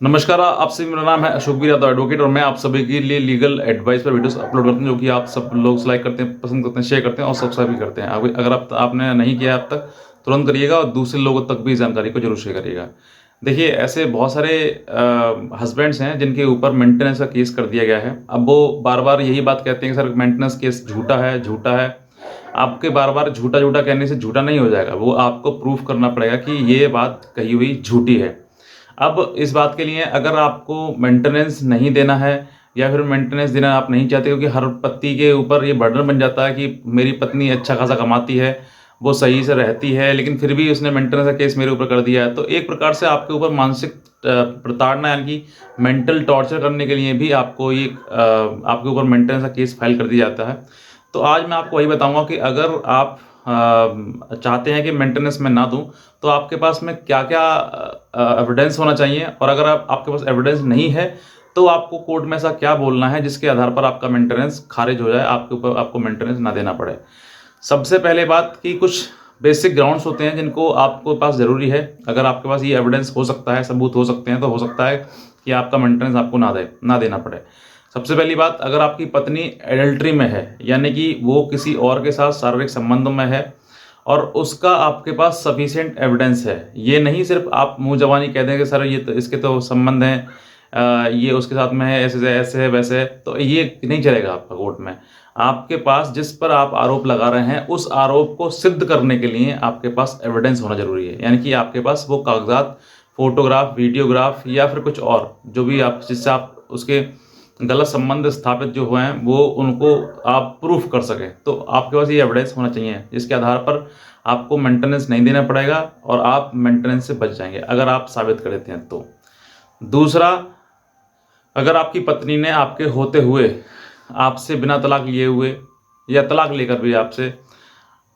नमस्कार, आपसे मेरा नाम है अशोक यादव एडवोकेट और मैं आप सभी के लिए लीगल एडवाइस पर वीडियोस अपलोड करता हूं जो कि आप सब लोग लाइक करते हैं, पसंद करते हैं, शेयर करते हैं और सब्सक्राइब भी करते हैं। अगर आपने नहीं किया अब तक तुरंत करिएगा और दूसरे लोगों तक भी जानकारी को जरूर शेयर करिएगा। देखिए, ऐसे बहुत सारे हस्बैंड्स हैं जिनके ऊपर मेंटेनेंस का केस कर दिया गया है। अब वो बार बार यही बात कहते हैं कि सर मेंटेनेंस केस झूठा है, झूठा है। आपके बार बार झूठा झूठा कहने से झूठा नहीं हो जाएगा, वो आपको प्रूफ करना पड़ेगा कि ये बात कही हुई झूठी है। अब इस बात के लिए अगर आपको मेंटेनेंस नहीं देना है या फिर मेंटेनेंस देना आप नहीं चाहते, क्योंकि हर पति के ऊपर ये बर्डन बन जाता है कि मेरी पत्नी अच्छा खासा कमाती है, वो सही से रहती है, लेकिन फिर भी उसने मेंटेनेंस का केस मेरे ऊपर कर दिया है, तो एक प्रकार से आपके ऊपर मानसिक प्रताड़ना यानी कि मेंटल टॉर्चर करने के लिए भी आपको ये आपके ऊपर मेंटेनेंस का केस फाइल कर दिया जाता है। तो आज मैं आपको वही बताऊंगा कि अगर आप चाहते हैं कि मेंटेनेंस मैं ना दूं तो आपके पास में क्या क्या एविडेंस होना चाहिए, और अगर आपके पास एविडेंस नहीं है तो आपको कोर्ट में ऐसा क्या बोलना है जिसके आधार पर आपका मेंटेनेंस खारिज हो जाए, आपके ऊपर आपको मेंटेनेंस ना देना पड़े। सबसे पहले बात कि कुछ बेसिक ग्राउंड्स होते हैं जिनको आपको पास ज़रूरी है। अगर आपके पास ये एविडेंस हो सकता है, सबूत हो सकते हैं, तो हो सकता है कि आपका मेंटेनेंस आपको ना देना पड़े। सबसे पहली बात, अगर आपकी पत्नी एडल्ट्री में है यानी कि वो किसी और के साथ शारीरिक संबंध में है और उसका आपके पास सफिशिएंट एविडेंस है, ये नहीं सिर्फ आप मुंह जबानी कह दें कि सर ये तो इसके तो संबंध हैं, ये उसके साथ में है, ऐसे ऐसे है वैसे है, तो ये नहीं चलेगा आपका कोर्ट में। आपके पास जिस पर आप आरोप लगा रहे हैं उस आरोप को सिद्ध करने के लिए आपके पास एविडेंस होना जरूरी है, यानी कि आपके पास वो कागजात, फोटोग्राफ, वीडियोग्राफ या फिर कुछ और जो भी आप जिससे आप उसके गलत संबंध स्थापित जो हुए हैं वो उनको आप प्रूफ कर सकें, तो आपके पास ये एविडेंस होना चाहिए जिसके आधार पर आपको मेंटेनेंस नहीं देना पड़ेगा और आप मेंटेनेंस से बच जाएंगे अगर आप साबित कर देते हैं तो। दूसरा, अगर आपकी पत्नी ने आपके होते हुए आपसे बिना तलाक लिए हुए या तलाक लेकर भी आपसे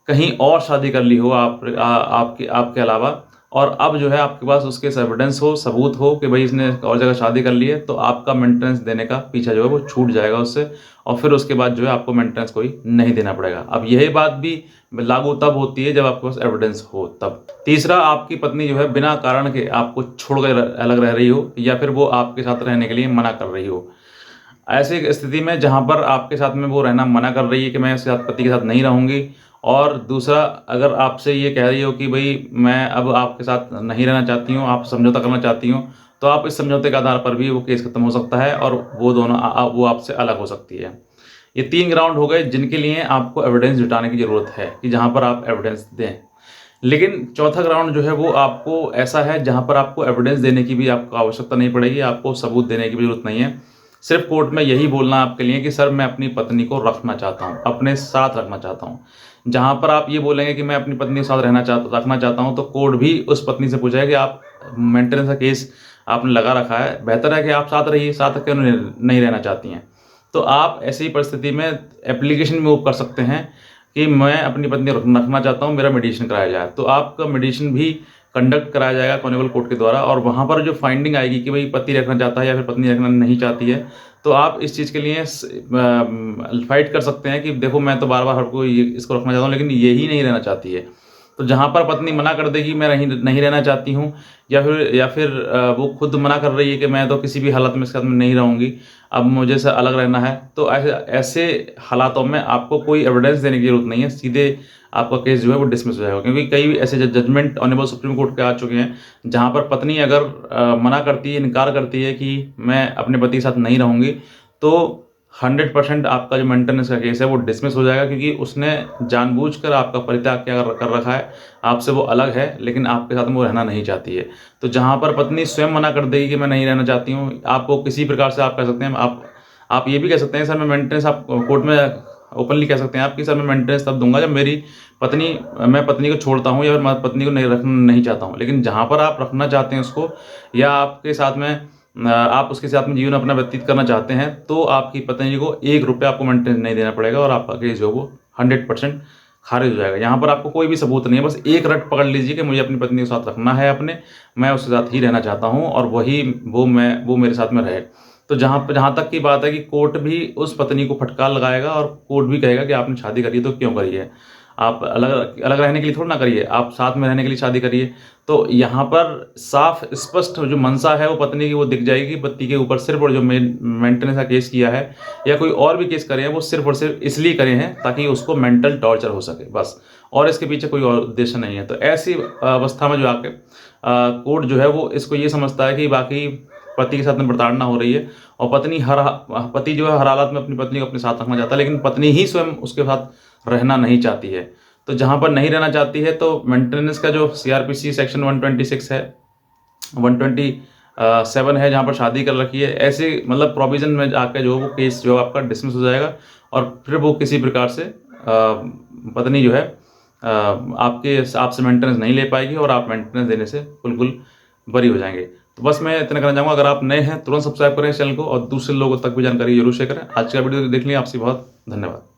कहीं और शादी कर ली हो आपके अलावा, और अब जो है आपके पास उसके एविडेंस हो, सबूत हो कि भाई इसने और जगह शादी कर ली है, तो आपका मेंटेनेंस देने का पीछा जो है वो छूट जाएगा उससे, और फिर उसके बाद जो है आपको मेंटेनेंस कोई नहीं देना पड़ेगा। अब यही बात भी लागू तब होती है जब आपके पास एविडेंस हो तब। तीसरा, आपकी पत्नी जो है बिना कारण के आपको छोड़कर अलग रह रही हो या फिर वो आपके साथ रहने के लिए मना कर रही हो। ऐसी स्थिति में जहाँ पर आपके साथ में वो रहना मना कर रही है कि मैं उसके साथ, पति के साथ नहीं रहूँगी, और दूसरा अगर आपसे ये कह रही हो कि भाई मैं अब आपके साथ नहीं रहना चाहती हूँ, आप समझौता करना चाहती हूँ, तो आप इस समझौते के आधार पर भी वो केस खत्म हो सकता है और वो दोनों वो आपसे अलग हो सकती है। ये 3 ग्राउंड हो गए जिनके लिए आपको एविडेंस जुटाने की ज़रूरत है कि जहाँ पर आप एविडेंस दें। लेकिन चौथा ग्राउंड जो है वो आपको ऐसा है जहाँ पर आपको एविडेंस देने की भी आपको आवश्यकता नहीं पड़ेगी, आपको सबूत देने की भी जरूरत नहीं है। सिर्फ कोर्ट में यही बोलना आपके लिए कि सर मैं अपनी पत्नी को रखना चाहता हूँ, अपने साथ रखना चाहता हूँ। जहाँ पर आप ये बोलेंगे कि मैं अपनी पत्नी के साथ रखना चाहता हूँ, तो कोर्ट भी उस पत्नी से पूछेगा कि आप मेंटेनेंस का केस आपने लगा रखा है, बेहतर है कि आप साथ रहिए, साथ क्यों नहीं रहना चाहती हैं। तो आप ऐसी परिस्थिति में एप्लीकेशन मूव कर सकते हैं कि मैं अपनी पत्नी रखना चाहता हूँ, मेरा मेडिएशन कराया जाए। तो आपका मेडिएशन भी कंडक्ट कराया जाएगा कॉन्युअल कोर्ट के द्वारा, और वहाँ पर जो फाइंडिंग आएगी कि भाई पति रखना चाहता है या फिर पत्नी रखना नहीं चाहती है, तो आप इस चीज़ के लिए फाइट कर सकते हैं कि देखो मैं तो बार बार हर को इसको रखना चाहता हूँ लेकिन यही नहीं रहना चाहती है। तो जहाँ पर पत्नी मना कर देगी मैं नहीं रहना चाहती हूँ, या फिर वो खुद मना कर रही है कि मैं तो किसी भी हालत में इसके साथ में नहीं रहूँगी, अब मुझे से अलग रहना है, तो ऐसे हालातों में आपको कोई एविडेंस देने की जरूरत नहीं है, सीधे आपका केस जो है वो डिसमिस हो जाएगा। क्योंकि कई ऐसे जजमेंट ऑनरेबल सुप्रीम कोर्ट के आ चुके हैं जहाँ पर पत्नी अगर मना करती है, इनकार करती है कि मैं अपने पति के साथ नहीं रहूँगी, तो 100% आपका जो मेंटेनेंस का केस है वो डिसमिस हो जाएगा, क्योंकि उसने जानबूझकर आपका परित्याग क्या कर रखा है, आपसे वो अलग है लेकिन आपके साथ में वो रहना नहीं चाहती है। तो जहाँ पर पत्नी स्वयं मना कर देगी कि मैं नहीं रहना चाहती हूँ, आपको किसी प्रकार से आप कह सकते हैं, आप ये भी कह सकते हैं सर मैं मेंटेनेंस, आप कोर्ट में ओपनली कह सकते हैं आप कि सर मैं मेंटेनेंस तब दूंगा जब मैं पत्नी को छोड़ता हूँ या फिर मैं पत्नी को नहीं चाहता हूँ। लेकिन जहाँ पर आप रखना चाहते हैं उसको, या आपके साथ में आप उसके साथ में जीवन अपना व्यतीत करना चाहते हैं, तो आपकी पत्नी को 1 रुपया आपको मेंटेनेंस नहीं देना पड़ेगा और आपका केस जो वो 100% खारिज हो जाएगा। यहाँ पर आपको कोई भी सबूत नहीं है, बस एक रट पकड़ लीजिए कि मुझे अपनी पत्नी के साथ रखना है, मैं उसके साथ ही रहना चाहता हूँ और वो मेरे साथ में रहे। तो जहाँ तक की बात है कि कोर्ट भी उस पत्नी को फटकार लगाएगा और कोर्ट भी कहेगा कि आपने शादी करी है तो क्यों करी है। आप अलग अलग रहने के लिए थोड़ा ना करिए, आप साथ में रहने के लिए शादी करिए। तो यहाँ पर साफ स्पष्ट जो मंशा है वो पत्नी की वो दिख जाएगी। पति के ऊपर सिर्फ और जो मेंटेनेंस का केस किया है या कोई और भी केस करे हैं वो सिर्फ और सिर्फ इसलिए करे हैं ताकि उसको मेंटल टॉर्चर हो सके, बस, और इसके पीछे कोई और उद्देश्य नहीं है। तो ऐसी अवस्था में जो आके कोर्ट जो है वो इसको ये समझता है कि बाकी पति के साथ में प्रताड़ना हो रही है और पति जो है हर हालत में अपनी पत्नी को अपने साथ रखना चाहता है, लेकिन पत्नी ही स्वयं उसके साथ रहना नहीं चाहती है। तो जहाँ पर नहीं रहना चाहती है तो मेंटेनेंस का जो सीआरपीसी सेक्शन 126 है, 127 है, जहाँ पर शादी कर रखी है, ऐसे मतलब प्रोविजन में आकर जो वो केस जो आपका डिसमिस हो जाएगा और फिर वो किसी प्रकार से पत्नी जो है आपसे मेंटेनेंस नहीं ले पाएगी और आप मेंटेनेंस देने से बिल्कुल बरी हो जाएंगे। तो बस मैं इतना कहना चाहूँगा, अगर आप नए हैं तुरंत सब्सक्राइब करें इस चैनल को और दूसरे लोगों तक भी जानकारी जरूर शेयर करें। आज का वीडियो देखने आपसे बहुत धन्यवाद।